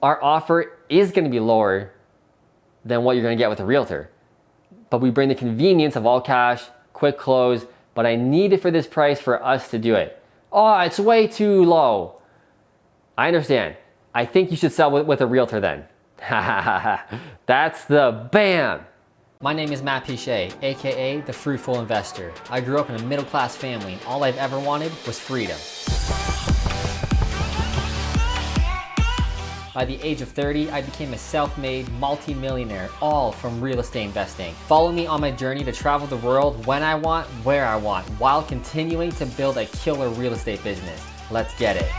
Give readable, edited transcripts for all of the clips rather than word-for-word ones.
our offer is going to be lower than what you're going to get with a realtor. But we bring the convenience of all cash, quick close, but I need it for this price for us to do it. Oh, it's way too low. I understand. I think you should sell with a realtor then. That's the BAM! My name is Piche, aka the Fruitful Investor. I grew up in a middle-class family and all I've ever wanted was freedom. By the age of 30, I became a self-made multi-millionaire, all from real estate investing. Follow me on my journey to travel the world when I want, where I want, while continuing to build a killer real estate business. Let's get it.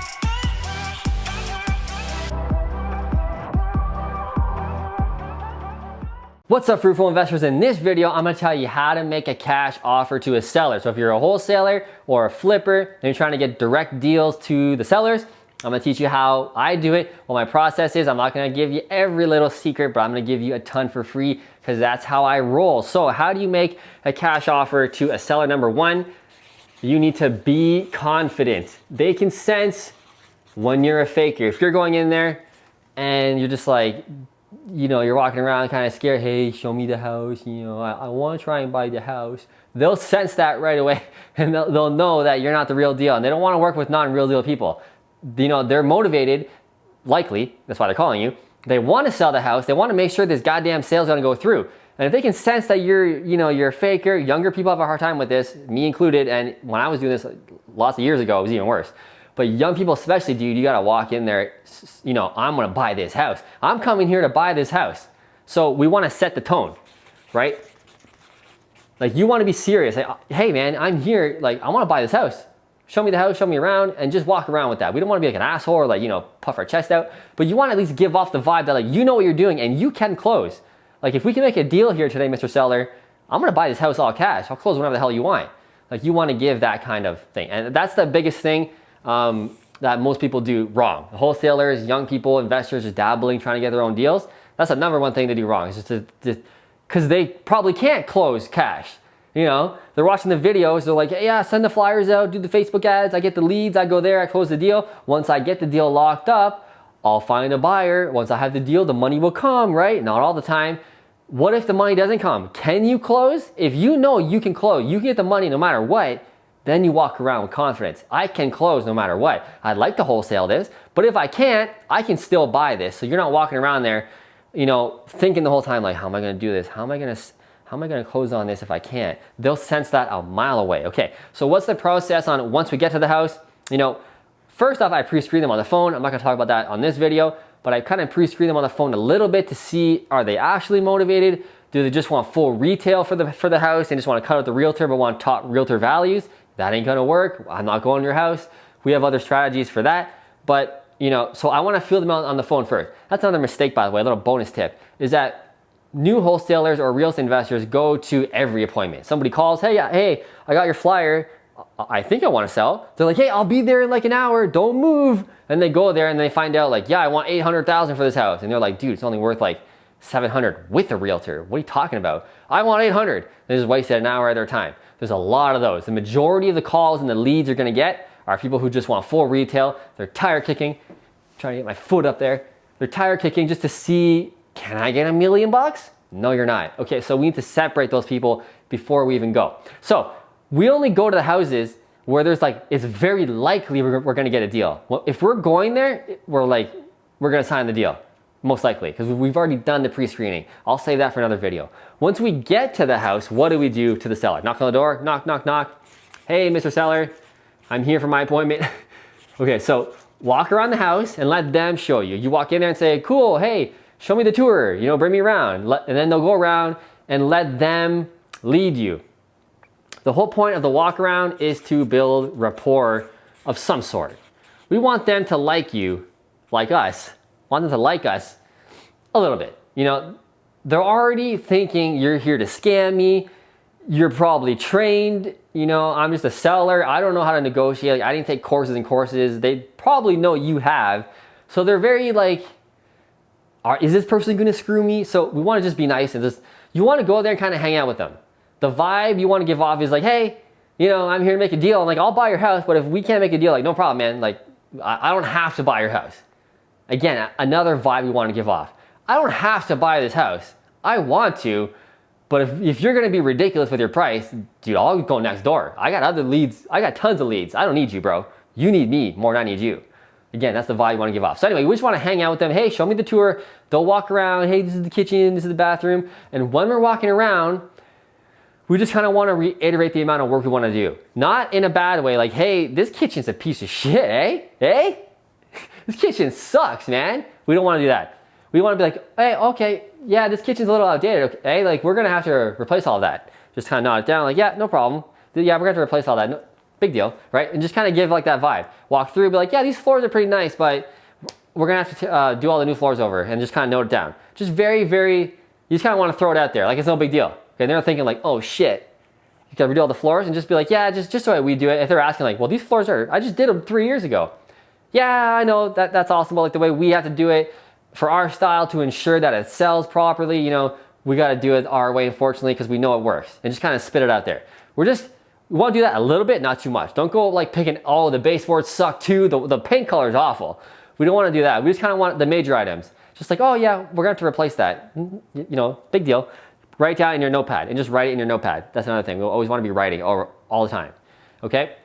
What's up, Fruitful Investors? In this video, I'm gonna tell you how to make a cash offer to a seller. So if you're a wholesaler or a flipper and you're trying to get direct deals to the sellers, I'm gonna teach you how I do it, what my process is. I'm not gonna give you every little secret, but I'm gonna give you a ton for free because that's how I roll. So how do you make a cash offer to a seller? Number one, you need to be confident. They can sense when you're a faker. If you're going in there and you're just like, you know, you're walking around kind of scared, hey, show me the house, you know, I want to try and buy the house. They'll sense that right away and they'll know that you're not the real deal, and they don't want to work with non-real deal people. You know, they're motivated, likely, that's why they're calling you. They want to sell the house, they want to make sure this goddamn sale's going to go through. And if they can sense that you're a faker, younger people have a hard time with this, me included, and when I was doing this lots of years ago, it was even worse. But young people especially, dude, you gotta walk in there, you know, I'm gonna buy this house. I'm coming here to buy this house. So we wanna set the tone, right? Like, you wanna be serious. Like, hey man, I'm here, like, I wanna buy this house. Show me the house, show me around, and just walk around with that. We don't wanna be like an asshole or like, you know, puff our chest out, but you wanna at least give off the vibe that like, you know what you're doing and you can close. Like, if we can make a deal here today, Mr. Seller, I'm gonna buy this house all cash. I'll close whenever the hell you want. Like, you wanna give that kind of thing. And that's the biggest thing that most people do wrong. Wholesalers, young people, investors just dabbling, trying to get their own deals. That's the number one thing to do wrong. It's just because they probably can't close cash. You know, they're watching the videos. They're like, hey, yeah, send the flyers out, do the Facebook ads. I get the leads. I go there. I close the deal. Once I get the deal locked up, I'll find a buyer. Once I have the deal, the money will come, right? Not all the time. What if the money doesn't come? Can you close? If you know you can close, you can get the money no matter what. Then you walk around with confidence. I can close no matter what. I'd like to wholesale this, but if I can't, I can still buy this. So you're not walking around there, you know, thinking the whole time like, how am I gonna do this? How am I gonna close on this if I can't? They'll sense that a mile away. Okay, so what's the process on once we get to the house? You know, first off, I pre-screen them on the phone. I'm not gonna talk about that on this video, but I kind of pre-screen them on the phone a little bit to see, are they actually motivated? Do they just want full retail for the house and just wanna cut out the realtor but want top realtor values? That ain't gonna work. I'm not going to your house. We have other strategies for that. But, you know, so I wanna feel them out on the phone first. That's another mistake, by the way, a little bonus tip, is that new wholesalers or real estate investors go to every appointment. Somebody calls, hey, I got your flyer. I think I wanna sell. They're like, hey, I'll be there in like an hour, don't move. And they go there and they find out like, yeah, I want 800,000 for this house. And they're like, dude, it's only worth like 700 with a realtor. What are you talking about? I want 800. They just wasted an hour of their time. There's a lot of those. The majority of the calls and the leads you're gonna get are people who just want full retail. They're tire kicking, trying to get my foot up there. They're tire kicking just to see, can I get $1 million bucks? No, you're not. Okay, so we need to separate those people before we even go. So we only go to the houses where there's like, it's very likely we're gonna get a deal. Well, if we're going there, we're gonna sign the deal. Most likely, because we've already done the pre-screening. I'll save that for another video. Once we get to the house, what do we do to the seller? Knock on the door, knock, knock, knock. Hey, Mr. Seller, I'm here for my appointment. Okay, so walk around the house and let them show you. You walk in there and say, cool, hey, show me the tour, you know, bring me around. And then they'll go around and let them lead you. The whole point of the walk around is to build rapport of some sort. We want them to like you, like us. Want them to like us a little bit. You know, they're already thinking you're here to scam me. You're probably trained. You know, I'm just a seller. I don't know how to negotiate. Like, I didn't take courses and courses. They probably know you have. So they're very like, is this person gonna screw me? So we wanna just be nice and just, you wanna go there and kind of hang out with them. The vibe you wanna give off is like, hey, you know, I'm here to make a deal. I'm like, I'll buy your house, but if we can't make a deal, like, no problem, man. Like, I don't have to buy your house. Again, another vibe we want to give off. I don't have to buy this house. I want to, but if you're gonna be ridiculous with your price, dude, I'll go next door. I got other leads. I got tons of leads. I don't need you, bro. You need me more than I need you. Again, that's the vibe you want to give off. So anyway, we just want to hang out with them. Hey, show me the tour. They'll walk around. Hey, this is the kitchen. This is the bathroom. And when we're walking around, we just kind of want to reiterate the amount of work we want to do. Not in a bad way, like, hey, this kitchen's a piece of shit, eh? Eh? This kitchen sucks, man. We don't want to do that. We want to be like, hey, okay, yeah, this kitchen's a little outdated, okay? Like, we're going to have to replace all that. Just kind of nod it down, like, yeah, no problem. Yeah, we're going to have to replace all that. No, big deal, right? And just kind of give like that vibe. Walk through, be like, yeah, these floors are pretty nice, but we're going to have to do all the new floors over, and just kind of note it down. Just very, very, you just kind of want to throw it out there. Like, it's no big deal. Okay, they're not thinking like, oh shit, you got to redo all the floors, and just be like, yeah, just the way we do it. If they're asking like, well, these floors I just did them 3 years ago. Yeah, I know that's awesome, but like the way we have to do it for our style to ensure that it sells properly, you know, we got to do it our way, unfortunately, because we know it works, and just kind of spit it out there. We want to do that a little bit, not too much. Don't go like picking, oh, the baseboards suck too, the paint color is awful. We don't want to do that. We just kind of want the major items. Just like, oh yeah, we're going to have to replace that. You know, big deal. Write down in your notepad, and just write it in your notepad. That's another thing. We'll always want to be writing all the time, okay?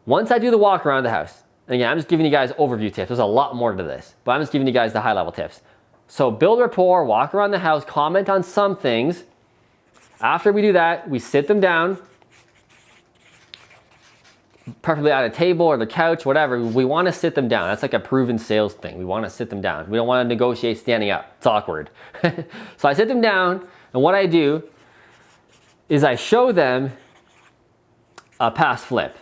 Once I do the walk around the house, and again, I'm just giving you guys overview tips. There's a lot more to this, but I'm just giving you guys the high level tips. So build rapport, walk around the house, comment on some things. After we do that, we sit them down, preferably at a table or the couch, whatever. We want to sit them down. That's like a proven sales thing. We want to sit them down. We don't want to negotiate standing up. It's awkward. So I sit them down, and what I do is I show them a past flip.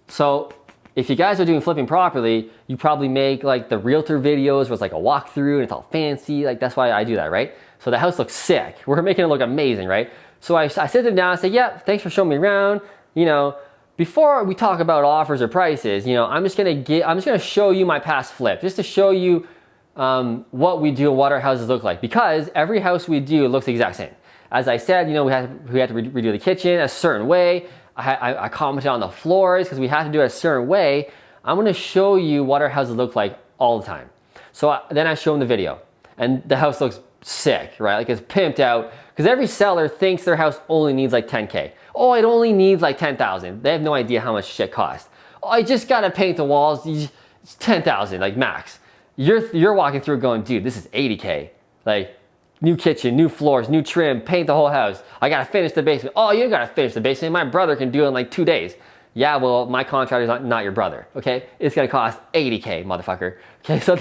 So if you guys are doing flipping properly, you probably make like the realtor videos where it's like a walkthrough and it's all fancy. Like, that's why I do that, right? So the house looks sick. We're making it look amazing, right? So I sit them down and say, yeah, thanks for showing me around. You know, before we talk about offers or prices, you know, I'm just gonna show you my past flip, just to show you what we do and what our houses look like, because every house we do looks the exact same. As I said, you know, we had to redo the kitchen a certain way. I commented on the floors because we have to do it a certain way. I'm gonna show you what our houses look like all the time. So then I show them the video, and the house looks sick, right? Like, it's pimped out, because every seller thinks their house only needs like 10K. Oh, it only needs like 10,000. They have no idea how much shit costs. Oh, I just gotta paint the walls. It's 10,000, like max. You're walking through going, dude, this is 80K. Like, new kitchen, new floors, new trim, paint the whole house. I gotta finish the basement. Oh, you gotta finish the basement. My brother can do it in like 2 days. Yeah, well, my contractor's not your brother, okay? It's gonna cost 80K, motherfucker. Okay, so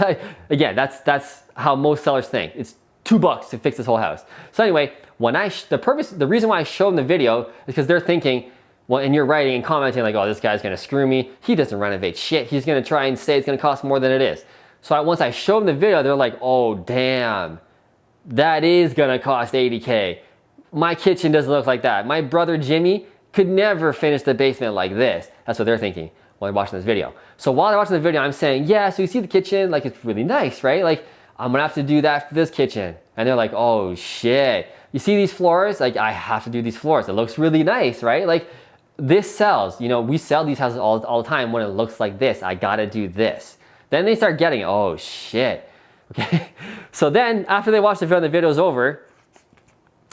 again, that's how most sellers think. It's $2 to fix this whole house. So anyway, when the reason why I show them the video is because they're thinking, well, and you're writing and commenting like, oh, this guy's gonna screw me. He doesn't renovate shit. He's gonna try and say it's gonna cost more than it is. So once I show them the video, they're like, oh, damn, that is gonna cost 80K. My kitchen doesn't look like that. My brother Jimmy could never finish the basement like this. That's what they're thinking while they're watching this video. So while they're watching the video, I'm saying, yeah, so you see the kitchen, like, it's really nice, right? Like, I'm gonna have to do that for this kitchen. And they're like, oh shit. You see these floors? Like, I have to do these floors. It looks really nice, right? Like, this sells. You know, we sell these houses all the time when it looks like this. I gotta do this. Then they start getting, oh shit. Okay. So then after they watch the video and the video's over,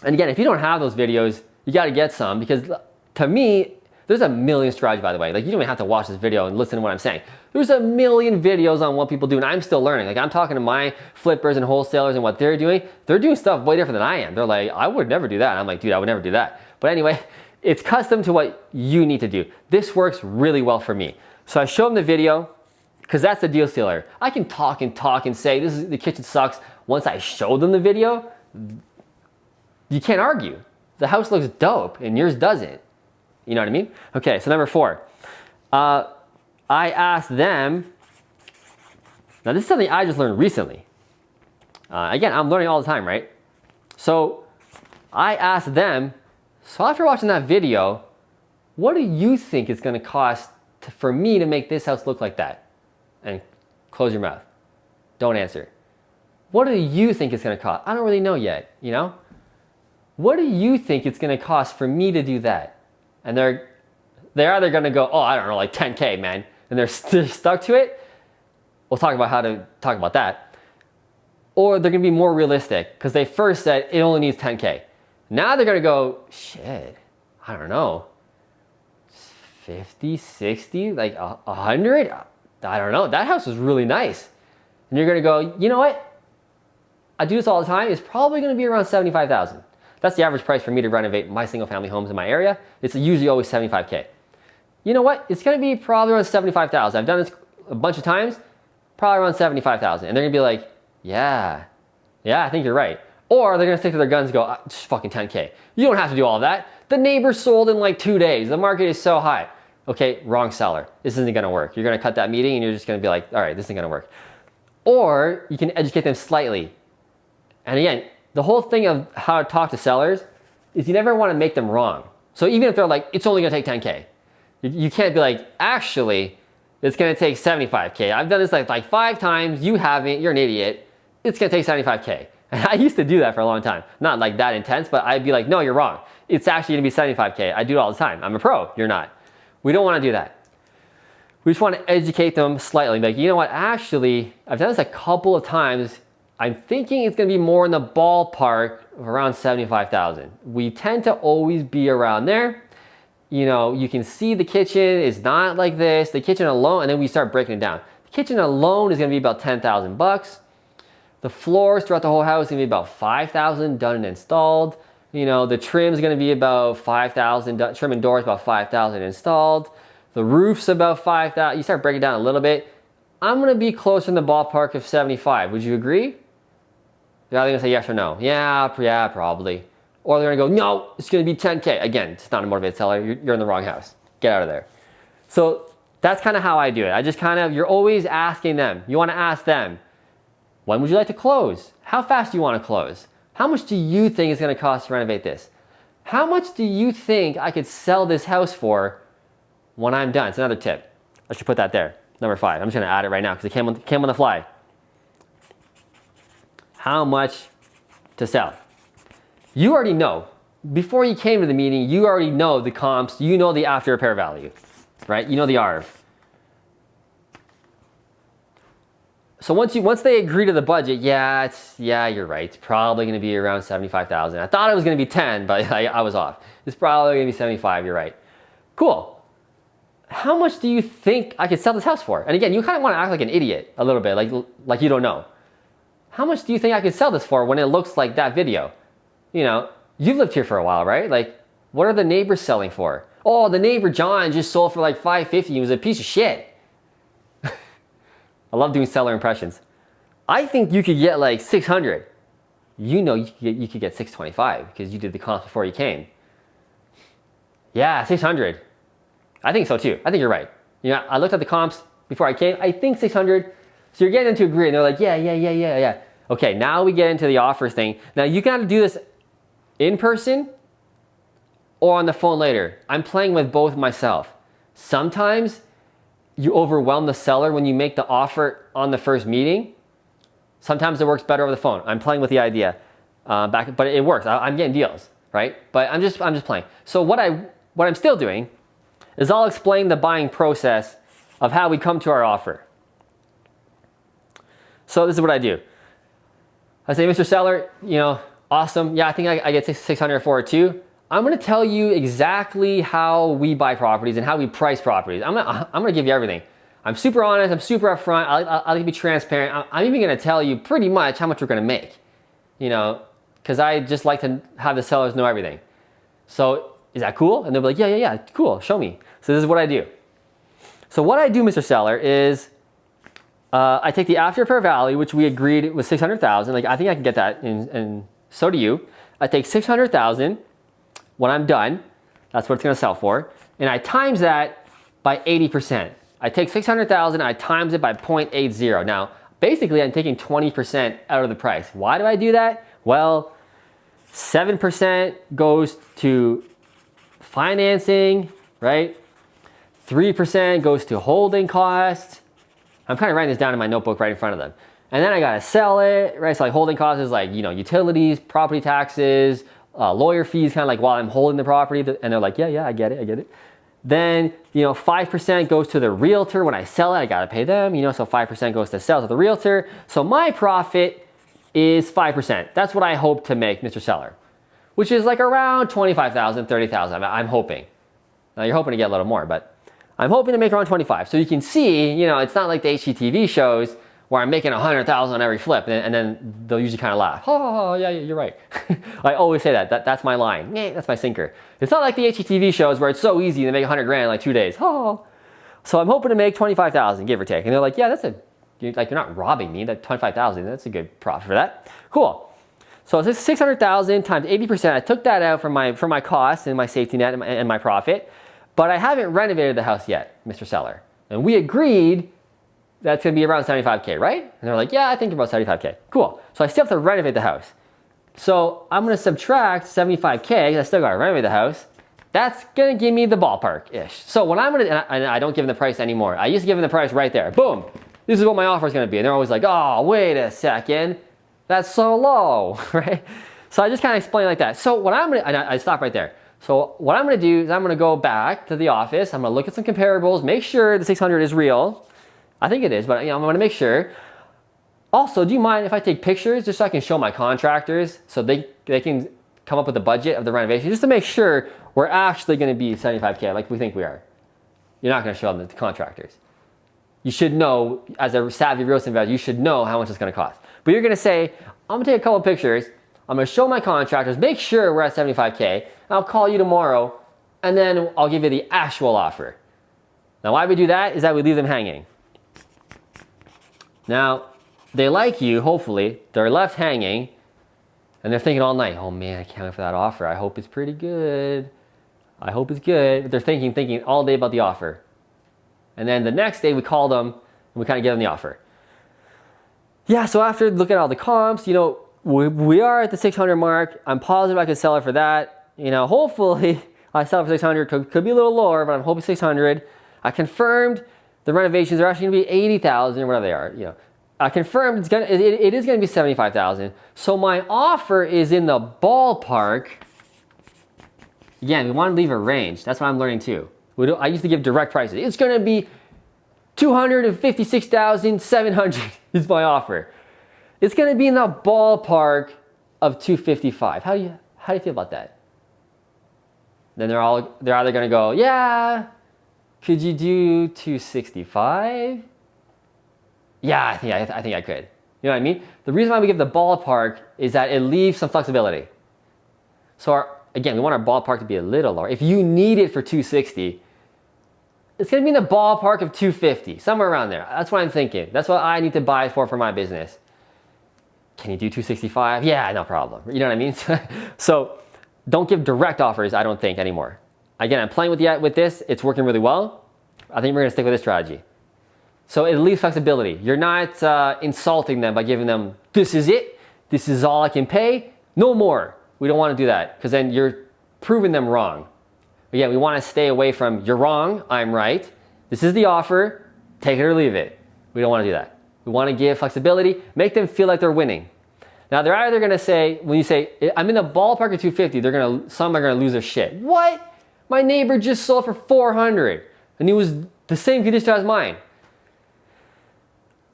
and again, if you don't have those videos, you gotta get some, because to me, there's a million strategies, by the way. Like, you don't even have to watch this video and listen to what I'm saying. There's a million videos on what people do, and I'm still learning. Like, I'm talking to my flippers and wholesalers and what they're doing. They're doing stuff way different than I am. They're like, I would never do that. And I'm like, dude, I would never do that. But anyway, it's custom to what you need to do. This works really well for me. So I show them the video, because that's the deal sealer. I can talk and say, the kitchen sucks. Once I show them the video, you can't argue. The house looks dope and yours doesn't. You know what I mean? Okay, so number 4. I asked them, now this is something I just learned recently. Again, I'm learning all the time, right? So I asked them, so after watching that video, what do you think it's gonna cost for me to make this house look like that? And close your mouth. Don't answer. What do you think it's gonna cost? I don't really know yet, you know? What do you think it's gonna cost for me to do that? And they're either gonna go, oh, I don't know, like 10K, man, and they're stuck to it, we'll talk about how to talk about that. Or they're gonna be more realistic because they first said it only needs 10K. Now they're gonna go, shit, I don't know, 50, 60, like 100? I don't know, that house is really nice. And you're gonna go, you know what? I do this all the time, it's probably gonna be around 75,000. That's the average price for me to renovate my single family homes in my area. It's usually always 75K. You know what? It's gonna be probably around 75,000. I've done this a bunch of times, probably around 75,000. And they're gonna be like, yeah, I think you're right. Or they're gonna stick to their guns and go, just fucking 10K. You don't have to do all of that. The neighbor sold in like 2 days. The market is so high. Okay, wrong seller. This isn't gonna work. You're gonna cut that meeting and you're just gonna be like, all right, this isn't gonna work. Or you can educate them slightly. And again, the whole thing of how to talk to sellers is you never wanna make them wrong. So even if they're like, it's only gonna take 10K, you can't be like, actually, it's gonna take 75K. I've done this like 5 times, you haven't, you're an idiot. It's gonna take 75K. And I used to do that for a long time. Not like that intense, but I'd be like, no, you're wrong. It's actually gonna be 75K. I do it all the time. I'm a pro, you're not. We don't wanna do that. We just wanna educate them slightly. Like, you know what, actually, I've done this a couple of times. I'm thinking it's gonna be more in the ballpark of around 75,000. We tend to always be around there. You know, you can see the kitchen is not like this. The kitchen alone, and then we start breaking it down. The kitchen alone is gonna be about 10,000 bucks. The floors throughout the whole house is gonna be about 5,000 done and installed. You know, the trim is gonna be about 5,000, trim and doors about 5,000 installed. The roof's about 5,000. You start breaking it down a little bit. I'm gonna be closer in the ballpark of 75. Would you agree? They're either gonna say yes or no. Yeah, probably. Or they're gonna go, no, it's gonna be 10K. Again, it's not a motivated seller. You're in the wrong house. Get out of there. So that's kind of how I do it. I just kind of, you're always asking them. You wanna ask them, when would you like to close? How fast do you wanna close? How much do you think it's gonna cost to renovate this? How much do you think I could sell this house for when I'm done? It's another tip. I should put that there. Number 5. I'm just gonna add it right now because it came on the fly. How much to sell? You already know. Before you came to the meeting, you already know the comps, you know the after repair value, right? You know the ARV. So once they agree to the budget, yeah, you're right. It's probably gonna be around 75,000. I thought it was gonna be 10, but I was off. It's probably gonna be 75, you're right. Cool. How much do you think I could sell this house for? And again, you kind of wanna act like an idiot a little bit, like you don't know. How much do you think I could sell this for when it looks like that video? You know, you've lived here for a while, right? Like, what are the neighbors selling for? Oh, the neighbor John just sold for like 550. He was a piece of shit. I love doing seller impressions. I think you could get like 600. You know you could get 625 because you did the comps before you came. Yeah, 600. I think so too. I think you're right. You know, I looked at the comps before I came. I think 600. So you're getting them to agree, and they're like, yeah. Okay, now we get into the offers thing. Now you gotta do this in person or on the phone later. I'm playing with both myself. Sometimes you overwhelm the seller when you make the offer on the first meeting. Sometimes it works better over the phone. I'm playing with the idea, but it works. I'm getting deals, right? But I'm just playing. So what I'm still doing is I'll explain the buying process of how we come to our offer. So this is what I do. I say, Mr. Seller, you know, awesome. Yeah, I think I get 600 for it too. I'm gonna tell you exactly how we buy properties and how we price properties. I'm gonna give you everything. I'm super honest, I'm super upfront, I like to be transparent. I'm even gonna tell you pretty much how much we're gonna make, you know, because I just like to have the sellers know everything. So is that cool? And they'll be like, yeah, cool, show me. So this is what I do. So what I do, Mr. Seller, is I take the after repair value, which we agreed was 600,000. Like, I think I can get that, and so do you. I take 600,000 when I'm done. That's what it's gonna sell for. And I times that by 80%. I take 600,000, I times it by 0.80. Now, basically I'm taking 20% out of the price. Why do I do that? Well, 7% goes to financing, right? 3% goes to holding costs. I'm kind of writing this down in my notebook right in front of them. And then I gotta sell it, right? So like holding costs is like, you know, utilities, property taxes, lawyer fees, kind of like while I'm holding the property. And they're like, yeah, I get it. Then, 5% goes to the realtor. When I sell it, I gotta pay them, so 5% goes to sell to the realtor. So my profit is 5%. That's what I hope to make, Mr. Seller, which is like around 25,000, 30,000. I'm hoping. Now you're hoping to get a little more, but I'm hoping to make around 25. So you can see, it's not like the HGTV shows where I'm making 100,000 on every flip, and then they'll usually kind of laugh. Oh, yeah, you're right. I always say that. That's my line. That's my sinker. It's not like the HGTV shows where it's so easy to make 100 grand in like 2 days. Oh. So I'm hoping to make 25,000, give or take. And they're like, yeah, you're not robbing me. That 25,000, that's a good profit for that. Cool. So it's 600,000 times 80%. I took that out from my costs and my safety net and my profit, but I haven't renovated the house yet, Mr. Seller. And we agreed that's gonna be around 75K, right? And they're like, yeah, I think about 75K. Cool. So I still have to renovate the house. So I'm gonna subtract 75K, I still gotta renovate the house. That's gonna give me the ballpark-ish. So what I'm gonna, and I don't give them the price anymore. I used to give them the price right there. Boom. This is what my offer is gonna be. And they're always like, oh, wait a second. That's so low, right? So I just kind of explain like that. So what I'm gonna, and I stop right there. So what I'm gonna do is I'm gonna go back to the office. I'm gonna look at some comparables, make sure the 600 is real. I think it is, but I'm gonna make sure. Also, do you mind if I take pictures just so I can show my contractors so they can come up with the budget of the renovation, just to make sure we're actually gonna be 75K like we think we are. You're not gonna show them the contractors. You should know, as a savvy real estate investor, you should know how much it's gonna cost. But you're gonna say, I'm gonna take a couple of pictures, I'm gonna show my contractors, make sure we're at 75K, and I'll call you tomorrow, and then I'll give you the actual offer. Now why we do that is that we leave them hanging. Now, they like you, hopefully, they're left hanging, and they're thinking all night, oh man, I can't wait for that offer. I hope it's pretty good. I hope it's good. But they're thinking all day about the offer. And then the next day we call them and we kind of give them the offer. Yeah, so after looking at all the comps, we are at the 600 mark. I'm positive I could sell it for that. Hopefully I sell it for 600. Could be a little lower, but I'm hoping 600. I confirmed the renovations are actually gonna be 80,000 or whatever they are. I confirmed it is gonna be 75,000. So my offer is in the ballpark. Again, we want to leave a range. That's what I'm learning too. I used to give direct prices. It's gonna be 256,700 is my offer. It's gonna be in the ballpark of 255. How do you feel about that? Then they're either gonna go, yeah. Could you do 265? Yeah, I think I could. You know what I mean? The reason why we give the ballpark is that it leaves some flexibility. So again, we want our ballpark to be a little lower. If you need it for 260, it's gonna be in the ballpark of 250, somewhere around there. That's what I'm thinking. That's what I need to buy for my business. Can you do 265? Yeah, no problem. You know what I mean? So don't give direct offers, I don't think, anymore. Again, I'm playing with this. It's working really well. I think we're gonna stick with this strategy. So it leaves flexibility. You're not insulting them by giving them, this is it. This is all I can pay. No more. We don't wanna do that because then you're proving them wrong. Again, we wanna stay away from, you're wrong, I'm right. This is the offer, take it or leave it. We don't wanna do that. We wanna give flexibility, make them feel like they're winning. Now they're either gonna say, when you say, I'm in the ballpark of 250, some are gonna lose their shit. What? My neighbor just sold for 400 and he was the same condition as mine.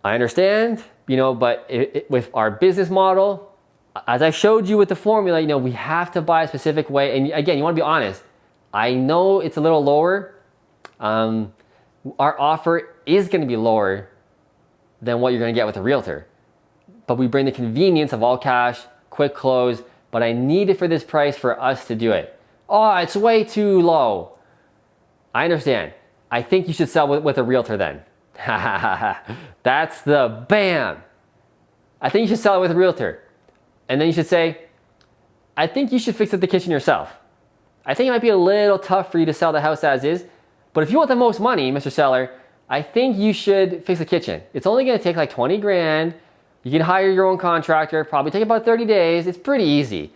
I understand, but with our business model, as I showed you with the formula, we have to buy a specific way. And again, you want to be honest. I know it's a little lower. Our offer is going to be lower than what you're going to get with a realtor. But we bring the convenience of all cash, quick close, but I need it for this price for us to do it. Oh, it's way too low. I understand. I think you should sell with a realtor then. That's the bam. I think you should sell it with a realtor. And then you should say, I think you should fix up the kitchen yourself. I think it might be a little tough for you to sell the house as is, but if you want the most money, Mr. Seller, I think you should fix the kitchen. It's only gonna take like 20 grand. You can hire your own contractor, probably take about 30 days. It's pretty easy.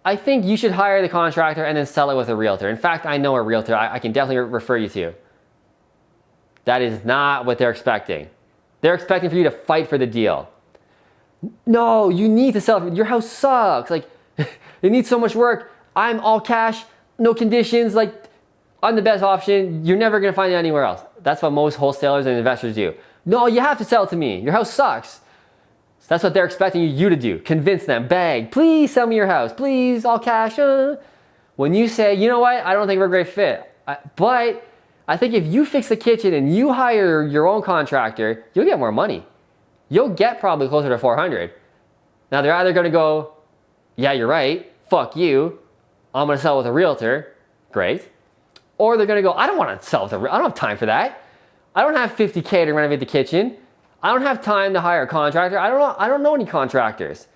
I think you should hire the contractor and then sell it with a realtor. In fact, I know a realtor I can definitely refer you to. That is not what they're expecting. They're expecting for you to fight for the deal. No, you need to sell it. Your house sucks. Like, it needs so much work. I'm all cash, no conditions. Like, I'm the best option. You're never gonna find it anywhere else. That's what most wholesalers and investors do. No, you have to sell it to me. Your house sucks. So that's what they're expecting you to do. Convince them, beg, please sell me your house. Please, all cash. When you say, you know what, I don't think we're a great fit, but I think if you fix the kitchen and you hire your own contractor, you'll get more money. You'll get probably closer to 400. Now they're either gonna go, yeah, you're right, fuck you, I'm gonna sell with a realtor, great. Or they're gonna go, I don't wanna sell with a realtor, I don't have time for that. I don't have 50K to renovate the kitchen. I don't have time to hire a contractor. I don't know any contractors.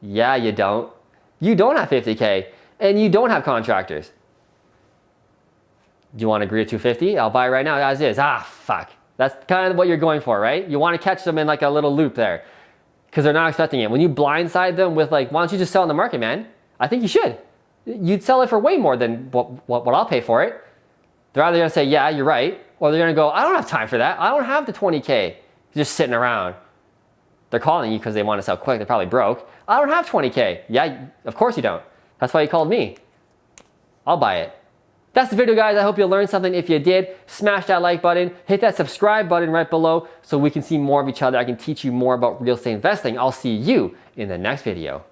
Yeah, you don't. You don't have 50K and you don't have contractors. Do you want to agree to 250? I'll buy it right now as is. Ah, fuck. That's kind of what you're going for, right? You want to catch them in like a little loop there because they're not expecting it. When you blindside them with like, why don't you just sell in the market, man? I think you should. You'd sell it for way more than what I'll pay for it. They're either going to say, yeah, you're right. Or they're going to go, I don't have time for that. I don't have the 20K just sitting around. They're calling you because they want to sell quick. They're probably broke. I don't have 20K. Yeah, of course you don't. That's why you called me. I'll buy it. That's the video, guys. I hope you learned something. If you did, smash that like button, hit that subscribe button right below so we can see more of each other. I can teach you more about real estate investing. I'll see you in the next video.